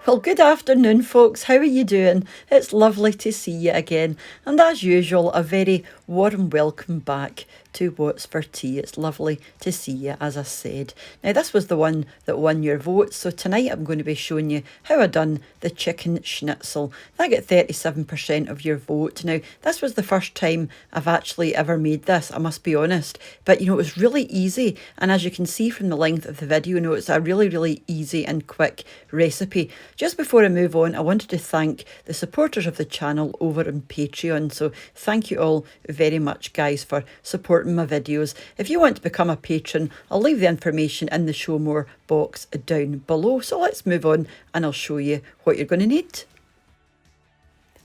Well, good afternoon, folks. How are you doing? It's lovely to see you again. And as usual, a very warm welcome back to What's for Tea. It's lovely to see you, as I said. Now, this was the one that won your vote. So tonight I'm going to be showing you how I done the chicken schnitzel. I got 37% of your vote. Now, this was the first time I've actually ever made this, I must be honest. But, it was really easy. And as you can see from the length of the video, it's a really, really easy and quick recipe. Just before I move on, I wanted to thank the supporters of the channel over on Patreon. So thank you all very much, guys, for supporting my videos. If you want to become a patron, I'll leave the information in the show more box down below. So let's move on and I'll show you what you're going to need.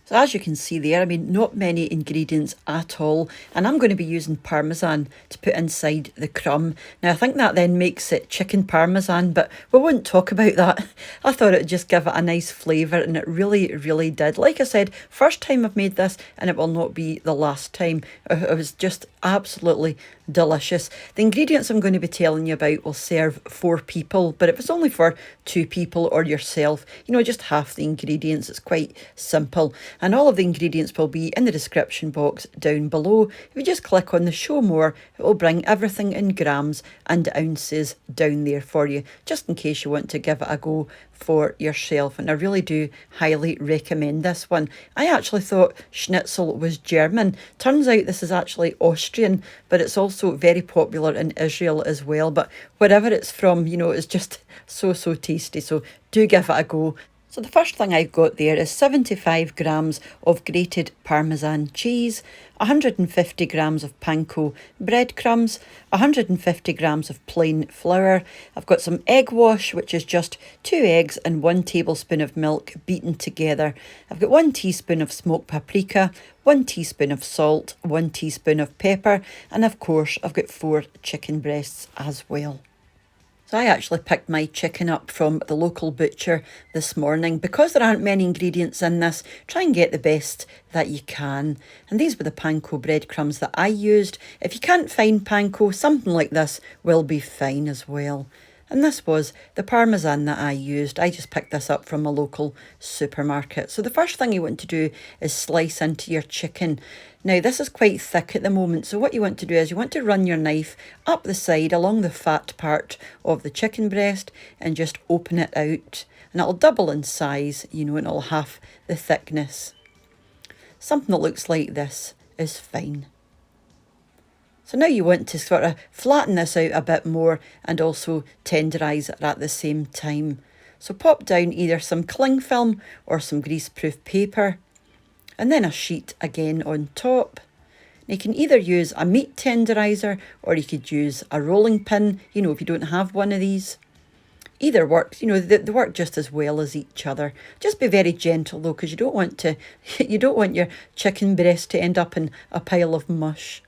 So as you can see there, not many ingredients at all, and I'm going to be using parmesan to put inside the crumb. Now I think that then makes it chicken parmesan, but we won't talk about that. I thought it would just give it a nice flavour, and it really, really did. Like I said, first time I've made this, and it will not be the last time. It was just absolutely delicious. The ingredients I'm going to be telling you about will serve 4 people, but if it's only for 2 people or yourself, just half the ingredients. It's quite simple. And all of the ingredients will be in the description box down below. If you just click on the show more, it will bring everything in grams and ounces down there for you, just in case you want to give it a go for yourself. And I really do highly recommend this one. I actually thought Schnitzel was German. Turns out this is actually Austrian, but it's also very popular in Israel as well. But wherever it's from, it's just so tasty. So do give it a go. So the first thing I've got there is 75 grams of grated parmesan cheese, 150 grams of panko breadcrumbs, 150 grams of plain flour. I've got some Eggwash, which is just 2 eggs and 1 tablespoon of milk beaten together. I've got 1 teaspoon of smoked paprika, 1 teaspoon of salt, 1 teaspoon of pepper, and of course I've got 4 chicken breasts as well. So I actually picked my chicken up from the local butcher this morning. Because there aren't many ingredients in this, try and get the best that you can. And these were the panko breadcrumbs that I used. If you can't find panko, something like this will be fine as well. And this was the parmesan that I used. I just picked this up from a local supermarket. So the first thing you want to do is slice into your chicken. Now this is quite thick at the moment, so what you want to do is you want to run your knife up the side along the fat part of the chicken breast and just open it out. And it'll double in size, and it'll half the thickness. Something that looks like this is fine. So now you want to sort of flatten this out a bit more and also tenderise it at the same time. So pop down either some cling film or some greaseproof paper, and then a sheet again on top. You can either use a meat tenderiser or you could use a rolling pin, if you don't have one of these. Either works, they work just as well as each other. Just be very gentle though, because you don't want your chicken breast to end up in a pile of mush.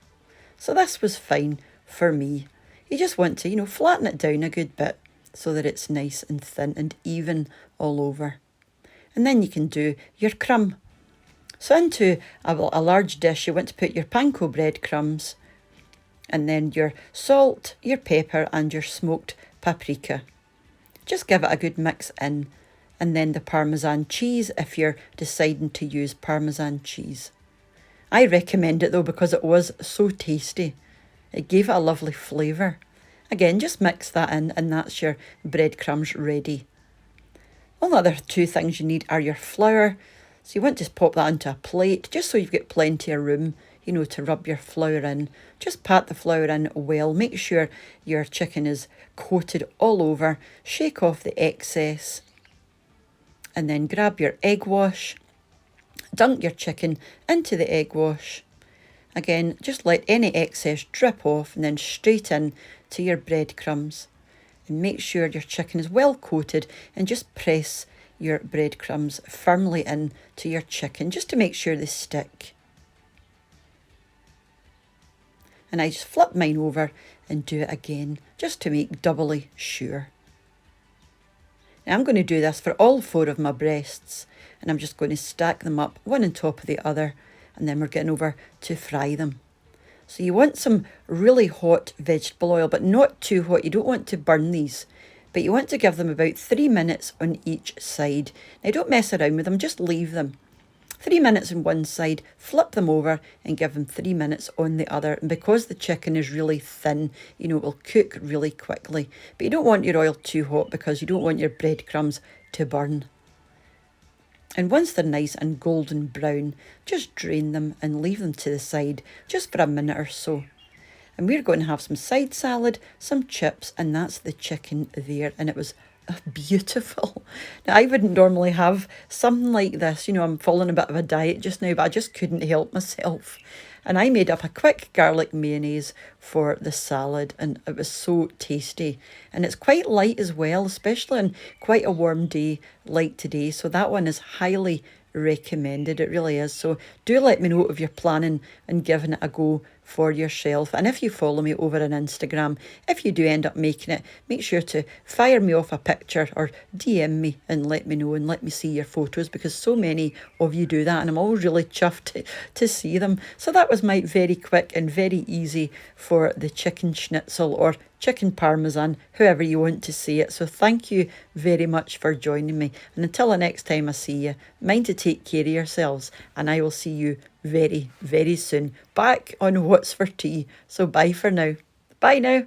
So this was fine for me. You just want to, flatten it down a good bit so that it's nice and thin and even all over. And then you can do your crumb. So into a large dish, you want to put your panko breadcrumbs and then your salt, your pepper and your smoked paprika. Just give it a good mix in. And then the parmesan cheese if you're deciding to use parmesan cheese. I recommend it though because it was so tasty. It gave it a lovely flavour. Again, just mix that in and that's your breadcrumbs ready. All the other 2 things you need are your flour. So you want to pop that into a plate just so you've got plenty of room, to rub your flour in. Just pat the flour in well. Make sure your chicken is coated all over. Shake off the excess. And then grab your egg wash. Dunk your chicken into the egg wash. Again, just let any excess drip off and then straight in to your breadcrumbs. And make sure your chicken is well coated and just press your breadcrumbs firmly in to your chicken just to make sure they stick. And I just flip mine over and do it again just to make doubly sure. Now I'm going to do this for all 4 of my breasts. And I'm just going to stack them up one on top of the other, and then we're getting over to fry them. So you want some really hot vegetable oil, but not too hot. You don't want to burn these. but you want to give them about 3 minutes on each side. Now don't mess around with them, just leave them. 3 minutes on one side, flip them over and give them 3 minutes on the other. And because the chicken is really thin, you know, it will cook really quickly. But you don't want your oil too hot because you don't want your breadcrumbs to burn. And once they're nice and golden brown, just drain them and leave them to the side just for a minute or so. And we're going to have some side salad, some chips, and that's the chicken there. And it was beautiful. Now, I wouldn't normally have something like this. You know, I'm following a bit of a diet just now, but I just couldn't help myself. And I made up a quick garlic mayonnaise for the salad, and it was so tasty. And it's quite light as well, especially on quite a warm day like today. So that one is highly recommended. It really is. So do let me know if you're planning and giving it a go for yourself. And if you follow me over on Instagram, if you do end up making it, make sure to fire me off a picture or DM me and let me know and let me see your photos, because so many of you do that and I'm always really chuffed to see them. So that was my very quick and very easy for the chicken schnitzel or chicken parmesan, however you want to say it. So thank you very much for joining me. And until the next time I see you, mind to take care of yourselves, and I will see you very, very soon back on What's for Tea. So bye for now. Bye now.